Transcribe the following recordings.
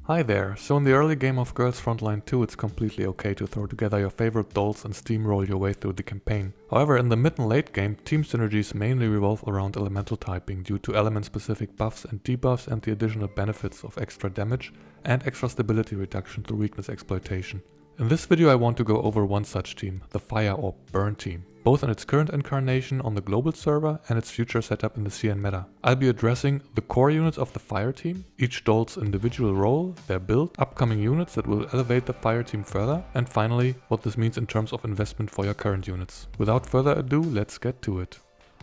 Hi there, so in the early game of Girls Frontline 2 it's completely okay to throw together your favorite dolls and steamroll your way through the campaign. However, in the mid and late game, team synergies mainly revolve around elemental typing due to element specific buffs and debuffs and the additional benefits of extra damage and extra stability reduction through weakness exploitation. In this video I want to go over one such team, the Fire or Burn team, both in its current incarnation on the global server and its future setup in the CN meta. I'll be addressing the core units of the Fire team, each doll's individual role, their build, upcoming units that will elevate the Fire team further, and finally what this means in terms of investment for your current units. Without further ado, let's get to it.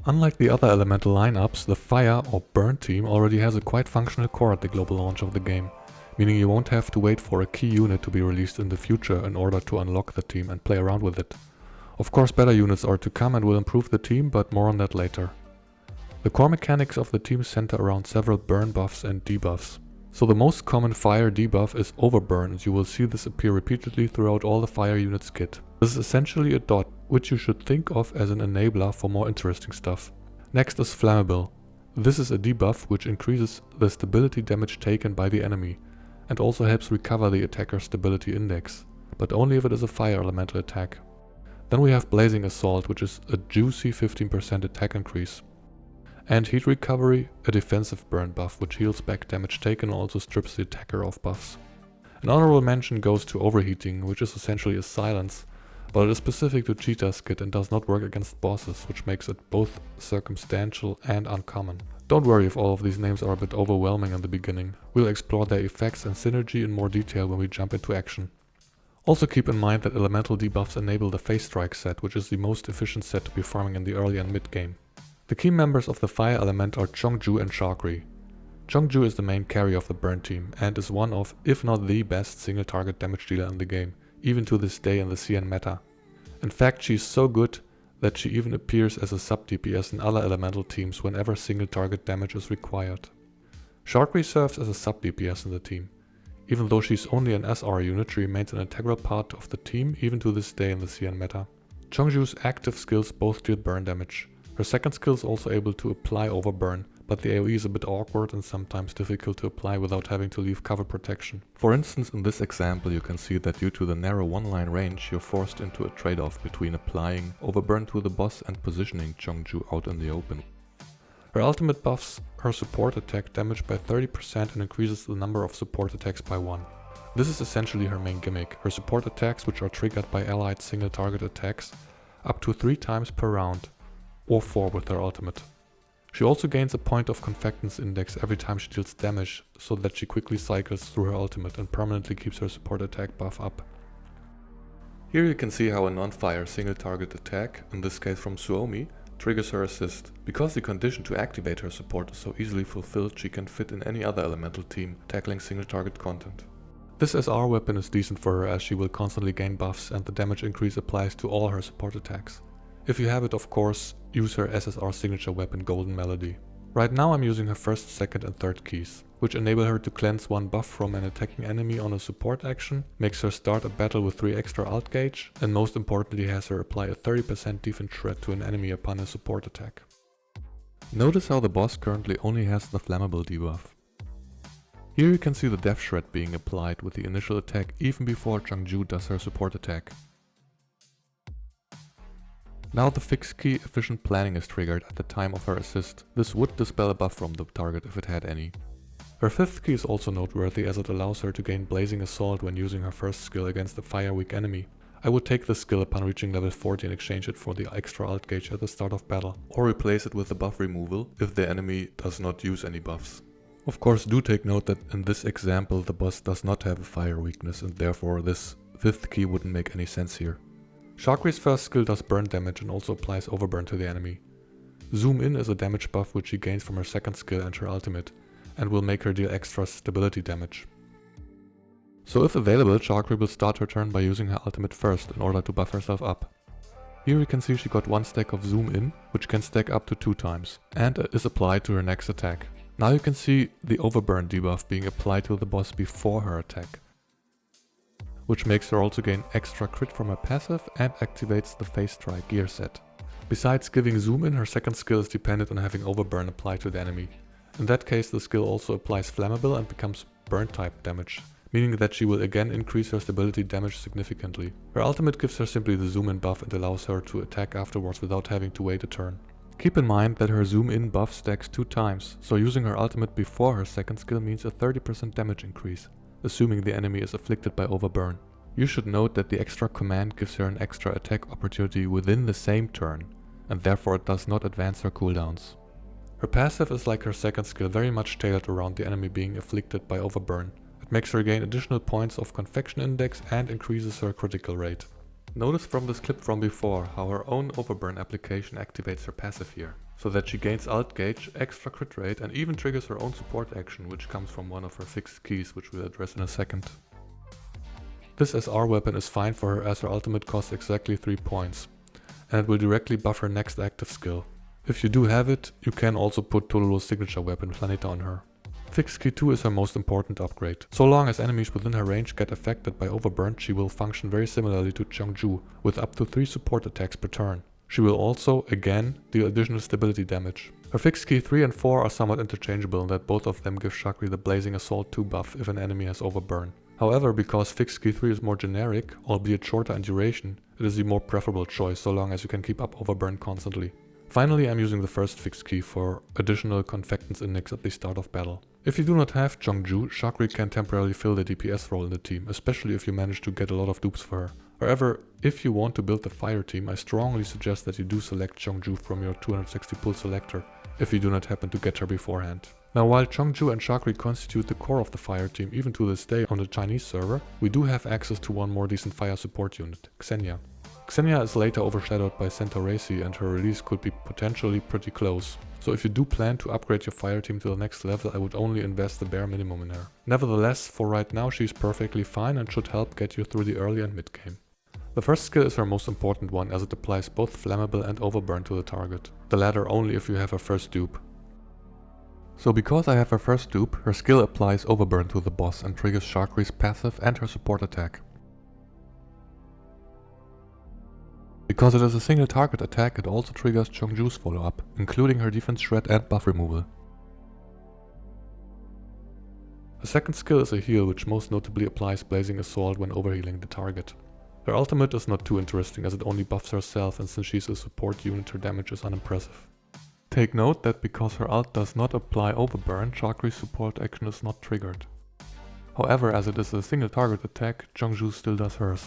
Unlike the other elemental lineups, the Fire or Burn team already has a quite functional core at the global launch of the game, meaning you won't have to wait for a key unit to be released in the future in order to unlock the team and play around with it. Of course, better units are to come and will improve the team, but more on that later. The core mechanics of the team center around several burn buffs and debuffs. So the most common fire debuff is Overburn, and you will see this appear repeatedly throughout all the fire units kit. This is essentially a dot, which you should think of as an enabler for more interesting stuff. Next is Flammable. This is a debuff which increases the stability damage taken by the enemy, and also helps recover the attacker's stability index, but only if it is a fire elemental attack. Then we have Blazing Assault, which is a juicy 15% attack increase. And Heat Recovery, a defensive burn buff which heals back damage taken and also strips the attacker of buffs. An honorable mention goes to Overheating, which is essentially a silence, but it is specific to Cheetah's kit and does not work against bosses, which makes it both circumstantial and uncommon. Don't worry if all of these names are a bit overwhelming in the beginning. We'll explore their effects and synergy in more detail when we jump into action. Also keep in mind that elemental debuffs enable the Phase Strike set, which is the most efficient set to be farming in the early and mid game. The key members of the fire element are Qiongjiu and Sharkry. Qiongjiu is the main carry of the burn team and is one of, if not the best single target damage dealer in the game, even to this day in the CN meta. In fact, she is so good that she even appears as a sub-DPS in other elemental teams whenever single target damage is required. Sharkry serves as a sub-DPS in the team. Even though she's only an SR unit, she remains an integral part of the team even to this day in the CN meta. Qiongjiu's active skills both deal burn damage. Her second skill is also able to apply Overburn, but the AoE is a bit awkward and sometimes difficult to apply without having to leave cover protection. For instance, in this example you can see that due to the narrow one-line range you're forced into a trade-off between applying Overburn to the boss and positioning Qiongjiu out in the open. Her ultimate buffs her support attack damage by 30% and increases the number of support attacks by 1. This is essentially her main gimmick. Her support attacks, which are triggered by allied single target attacks, up to 3 times per round, or 4 with her ultimate. She also gains a point of Confectance index every time she deals damage, so that she quickly cycles through her ultimate and permanently keeps her support attack buff up. Here you can see how a non-fire single target attack, in this case from Suomi, triggers her assist. Because the condition to activate her support is so easily fulfilled, she can fit in any other elemental team tackling single target content. This SR weapon is decent for her as she will constantly gain buffs and the damage increase applies to all her support attacks. If you have it, of course, use her SSR signature weapon Golden Melody. Right now I'm using her first, second and third keys, which enable her to cleanse 1 buff from an attacking enemy on a support action, makes her start a battle with 3 extra alt gauge, and most importantly has her apply a 30% defense shred to an enemy upon a support attack. Notice how the boss currently only has the flammable debuff. Here you can see the death shred being applied with the initial attack even before Qiongjiu does her support attack. Now the fixed key efficient planning is triggered at the time of her assist. This would dispel a buff from the target if it had any. Her fifth key is also noteworthy as it allows her to gain Blazing Assault when using her first skill against a fire weak enemy. I would take this skill upon reaching level 40 and exchange it for the extra alt gauge at the start of battle, or replace it with the buff removal if the enemy does not use any buffs. Of course, do take note that in this example the boss does not have a fire weakness and therefore this fifth key wouldn't make any sense here. Sharkry's first skill does burn damage and also applies Overburn to the enemy. Zoom In is a damage buff which she gains from her second skill and her ultimate, and will make her deal extra stability damage. So if available, Sharkry will start her turn by using her ultimate first in order to buff herself up. Here you can see she got 1 stack of Zoom In, which can stack up to 2 times, and is applied to her next attack. Now you can see the Overburn debuff being applied to the boss before her attack, which makes her also gain extra crit from her passive and activates the Phase Strike gear set. Besides giving Zoom In, her second skill is dependent on having Overburn applied to the enemy. In that case the skill also applies Flammable and becomes burn type damage, meaning that she will again increase her stability damage significantly. Her ultimate gives her simply the zoom in buff and allows her to attack afterwards without having to wait a turn. Keep in mind that her zoom in buff stacks 2 times, so using her ultimate before her second skill means a 30% damage increase, assuming the enemy is afflicted by overburn. You should note that the extra command gives her an extra attack opportunity within the same turn, and therefore it does not advance her cooldowns. Her passive is like her second skill, very much tailored around the enemy being afflicted by overburn. It makes her gain additional points of confection index and increases her critical rate. Notice from this clip from before how her own overburn application activates her passive here, so that she gains ult gauge, extra crit rate and even triggers her own support action, which comes from one of her fixed keys, which we'll address in a second. This SR weapon is fine for her as her ultimate costs exactly 3 points, and it will directly buff her next active skill. If you do have it, you can also put Tololo's signature weapon Planeta on her. Fixed key 2 is her most important upgrade. So long as enemies within her range get affected by overburn, she will function very similarly to Qiongjiu, with up to 3 support attacks per turn. She will also, again, deal additional stability damage. Her fixed key 3 and 4 are somewhat interchangeable in that both of them give Sharkry the Blazing Assault 2 buff if an enemy has overburn. However, because fixed key 3 is more generic, albeit shorter in duration, it is the more preferable choice so long as you can keep up overburn constantly. Finally, I'm using the first fixed key for additional confectance index at the start of battle. If you do not have Qiongjiu, Sharkry can temporarily fill the DPS role in the team, especially if you manage to get a lot of dupes for her. However, if you want to build the fire team, I strongly suggest that you do select Qiongjiu from your 260 pull selector, if you do not happen to get her beforehand. Now, while Qiongjiu and Sharkry constitute the core of the fire team even to this day on the Chinese server, we do have access to one more decent fire support unit, Ksenia. Ksenia is later overshadowed by Centaureissi and her release could be potentially pretty close. So if you do plan to upgrade your fire team to the next level, I would only invest the bare minimum in her. Nevertheless, for right now she's perfectly fine and should help get you through the early and mid game. The first skill is her most important one as it applies both flammable and overburn to the target. The latter only if you have her first dupe. So because I have her first dupe, her skill applies overburn to the boss and triggers Sharkry's passive and her support attack. Because it is a single target attack, it also triggers Qiongjiu's follow-up, including her defense shred and buff removal. The second skill is a heal, which most notably applies Blazing Assault when overhealing the target. Her ultimate is not too interesting as it only buffs herself, and since she's a support unit her damage is unimpressive. Take note that because her ult does not apply overburn, Sharkry's support action is not triggered. However, as it is a single target attack, Qiongjiu still does hers.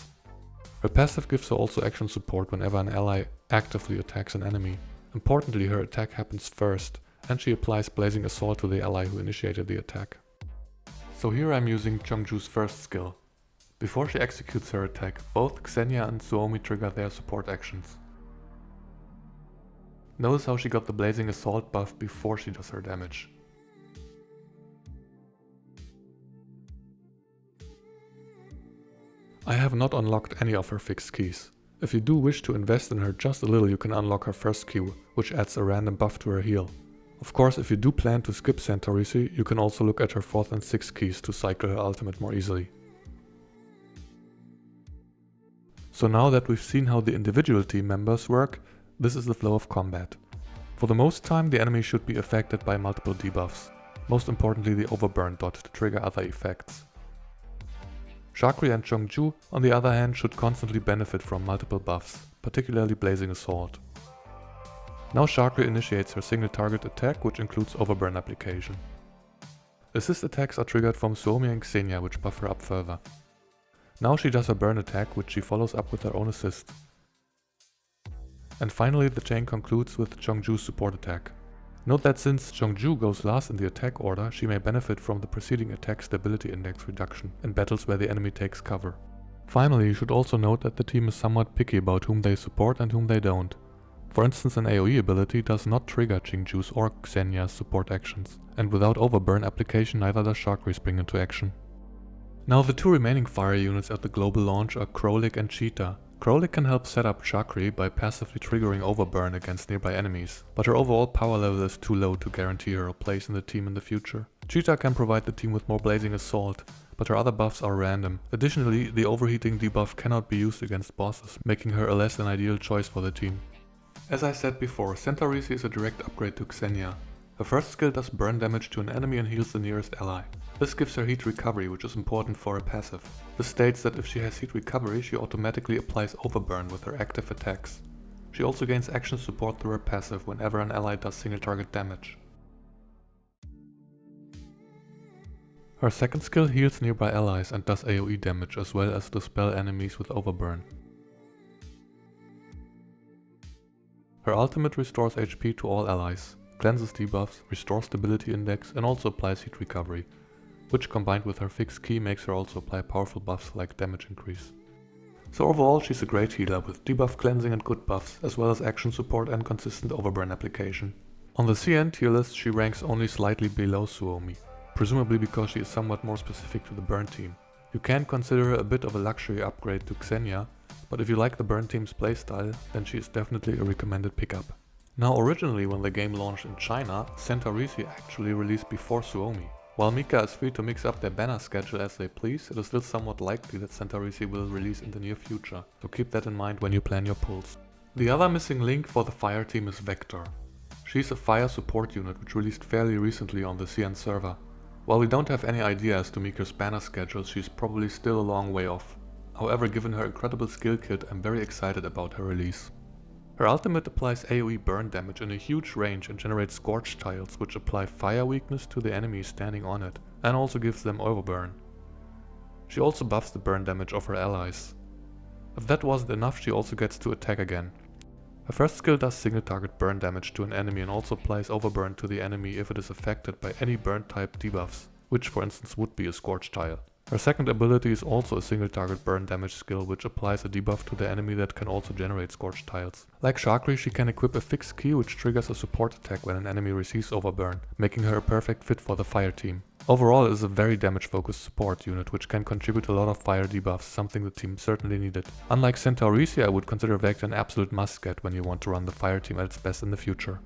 Her passive gives her also action support whenever an ally actively attacks an enemy. Importantly, her attack happens first, and she applies Blazing Assault to the ally who initiated the attack. So here I'm using Qiongjiu's first skill. Before she executes her attack, both Ksenia and Suomi trigger their support actions. Notice how she got the Blazing Assault buff before she does her damage. I have not unlocked any of her fixed keys. If you do wish to invest in her just a little, you can unlock her first key, which adds a random buff to her heal. Of course, if you do plan to skip Centaureissi, you can also look at her 4th and 6th keys to cycle her ultimate more easily. So now that we've seen how the individual team members work, this is the flow of combat. For the most time, the enemy should be affected by multiple debuffs, most importantly the overburn dot to trigger other effects. Sharkry and Qiongjiu, on the other hand, should constantly benefit from multiple buffs, particularly Blazing Assault. Now Sharkry initiates her single target attack, which includes overburn application. Assist attacks are triggered from Suomi and Ksenia, which buff her up further. Now she does her burn attack, which she follows up with her own assist. And finally the chain concludes with Qiongjiu's support attack. Note that since Qiongjiu goes last in the attack order, she may benefit from the preceding attack stability index reduction in battles where the enemy takes cover. Finally, you should also note that the team is somewhat picky about whom they support and whom they don't. For instance, an AoE ability does not trigger Qiongjiu's or Ksenia's support actions, and without overburn application neither does Sharkry spring into action. Now the 2 remaining fire units at the global launch are Krolik and Cheetah. Krolik can help set up Sharkry by passively triggering overburn against nearby enemies, but her overall power level is too low to guarantee her a place in the team in the future. Cheetah can provide the team with more Blazing Assault, but her other buffs are random. Additionally, the overheating debuff cannot be used against bosses, making her a less than ideal choice for the team. As I said before, Centaureissi is a direct upgrade to Ksenia. Her first skill does burn damage to an enemy and heals the nearest ally. This gives her heat recovery, which is important for her passive. This states that if she has heat recovery, she automatically applies overburn with her active attacks. She also gains action support through her passive whenever an ally does single target damage. Her second skill heals nearby allies and does AoE damage as well as dispel enemies with overburn. Her ultimate restores HP to all allies, cleanses debuffs, restores stability index and also applies heat recovery, which combined with her fixed ki makes her also apply powerful buffs like damage increase. So overall she's a great healer with debuff cleansing and good buffs, as well as action support and consistent overburn application. On the CN tier list she ranks only slightly below Suomi, presumably because she is somewhat more specific to the burn team. You can consider her a bit of a luxury upgrade to Ksenia, but if you like the burn team's playstyle, then she is definitely a recommended pickup. Now originally when the game launched in China, Centaureissi actually released before Suomi. While Mika is free to mix up their banner schedule as they please, it is still somewhat likely that Centaureissi will release in the near future, so keep that in mind when you plan your pulls. The other missing link for the fire team is Vector. She's a fire support unit which released fairly recently on the CN server. While we don't have any idea as to Mika's banner schedule, she's probably still a long way off. However, given her incredible skill kit, I'm very excited about her release. Her ultimate applies AoE burn damage in a huge range and generates scorch tiles which apply fire weakness to the enemies standing on it, and also gives them overburn. She also buffs the burn damage of her allies. If that wasn't enough, she also gets to attack again. Her first skill does single target burn damage to an enemy and also applies overburn to the enemy if it is affected by any burn type debuffs, which for instance would be a scorch tile. Her second ability is also a single target burn damage skill which applies a debuff to the enemy that can also generate scorch tiles. Like Sharkry, she can equip a fixed ki which triggers a support attack when an enemy receives overburn, making her a perfect fit for the fire team. Overall it is a very damage focused support unit which can contribute a lot of fire debuffs, something the team certainly needed. Unlike Centaureissi, I would consider Vector an absolute must get when you want to run the fire team at its best in the future.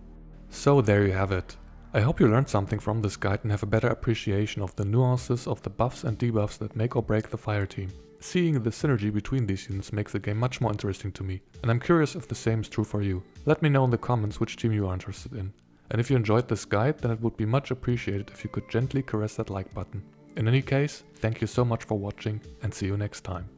So there you have it. I hope you learned something from this guide and have a better appreciation of the nuances of the buffs and debuffs that make or break the fire team. Seeing the synergy between these units makes the game much more interesting to me, and I'm curious if the same is true for you. Let me know in the comments which team you are interested in. And if you enjoyed this guide, then it would be much appreciated if you could gently caress that like button. In any case, thank you so much for watching and see you next time.